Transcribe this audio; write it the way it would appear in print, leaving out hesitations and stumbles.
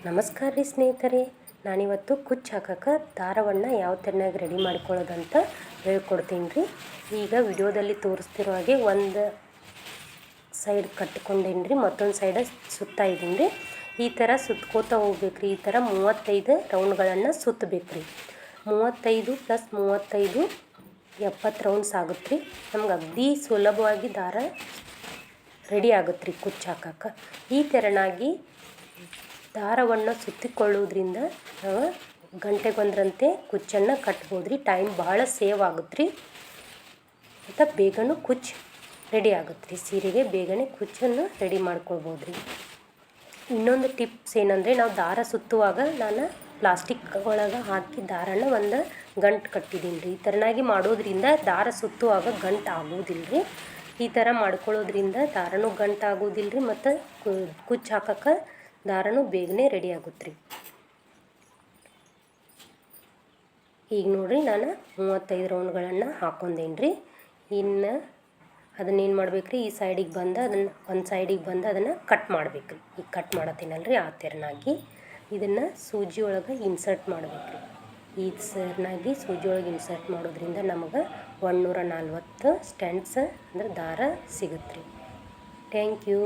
ನಮಸ್ಕಾರ ರೀ ಸ್ನೇಹಿತರೆ, ನಾನಿವತ್ತು ಕುಚ್ಚು ಹಾಕಕ್ಕೆ ದಾರವನ್ನು ಯಾವ ಥರನಾಗಿ ರೆಡಿ ಮಾಡ್ಕೊಳ್ಳೋದಂತ ಹೇಳ್ಕೊಡ್ತೀನಿ ರೀ. ಈಗ ವಿಡಿಯೋದಲ್ಲಿ ತೋರಿಸ್ತಿರೋ ಹಾಗೆ ಒಂದು ಸೈಡ್ ಕಟ್ಕೊಂಡೇನಿ ರೀ, ಮತ್ತೊಂದು ಸೈಡ ಸುತ್ತಾ ಇದ್ದೀನಿ ರೀ. ಈ ಥರ ಸುತ್ಕೋತಾ ಹೋಗ್ಬೇಕು ರೀ. ಈ ಥರ 35 ರೌಂಡ್ಗಳನ್ನು ಸುತ್ತಬೇಕು ರೀ. 35 + 35 70 ರೌಂಡ್ಸ್ ಆಗುತ್ತೆ ರೀ. ನಮ್ಗೆ ಅಗದಿ ಸುಲಭವಾಗಿ ದಾರ ರೆಡಿ ಆಗುತ್ತೆ ರೀ ಕುಚ್ಚು ಹಾಕಕ್ಕೆ. ಈ ಥರನಾಗಿ ದಾರವನ್ನು ಸುತ್ತಿಕೊಳ್ಳೋದ್ರಿಂದ ನಾವು ಗಂಟೆಗೊಂದರಂತೆ ಕುಚ್ಚನ್ನು ಕಟ್ಬೋದು ರೀ. ಟೈಮ್ ಭಾಳ ಸೇವ್ ಆಗುತ್ತೆ ರೀ ಮತ್ತು ಬೇಗನೂ ಕುಚ್ಚು ರೆಡಿ ಆಗುತ್ತೆ ರೀ. ಸೀರೆಗೆ ಬೇಗನೆ ಕುಚ್ಚನ್ನು ರೆಡಿ ಮಾಡ್ಕೊಳ್ಬೋದು ರೀ. ಇನ್ನೊಂದು ಟಿಪ್ಸ್ ಏನಂದರೆ, ನಾವು ದಾರ ಸುತ್ತುವಾಗ ನಾನು ಪ್ಲಾಸ್ಟಿಕ್ ಒಳಗೆ ಹಾಕಿ ದಾರನ ಒಂದು ಗಂಟು ಕಟ್ಟಿದ್ದೀನಿ ರೀ. ಈ ಥರನಾಗಿ ಮಾಡೋದ್ರಿಂದ ದಾರ ಸುತ್ತುವಾಗ ಗಂಟು ಆಗೋದಿಲ್ಲ ರೀ. ಈ ಥರ ಮಾಡ್ಕೊಳ್ಳೋದ್ರಿಂದ ದಾರನೂ ಗಂಟು ಆಗೋದಿಲ್ಲ ರೀ ಮತ್ತು ಕುಚ್ಚು ಹಾಕಕ್ಕೆ ದಾರನೂ ಬೇಗನೆ ರೆಡಿ ಆಗುತ್ತೆ ರೀ. ಈಗ ನೋಡಿರಿ, ನಾನು 35 ರೌಂಡ್ಗಳನ್ನು ಹಾಕ್ಕೊಂಡೇನಿ ರೀ. ಇನ್ನು ಅದನ್ನೇನು ಮಾಡ್ಬೇಕು ರೀ, ಈ ಸೈಡಿಗೆ ಬಂದು ಒಂದು ಸೈಡಿಗೆ ಬಂದು ಅದನ್ನು ಕಟ್ ಮಾಡ್ಬೇಕು ರೀ. ಈಗ ಕಟ್ ಮಾಡತ್ತೀನಲ್ಲ ರೀ, ಆ ಥರನಾಗಿ ಇದನ್ನು ಸೂಜಿ ಒಳಗೆ ಇನ್ಸರ್ಟ್ ಮಾಡ್ಬೇಕು ರೀ. ಈ ಥರನಾಗಿ ಸೂಜಿ ಒಳಗೆ ಇನ್ಸರ್ಟ್ ಮಾಡೋದ್ರಿಂದ ನಮಗೆ 140 ಸ್ಟ್ಯಾಂಡ್ಸ್ ಅಂದರೆ ದಾರ ಸಿಗುತ್ತೆ ರೀ. Thank you.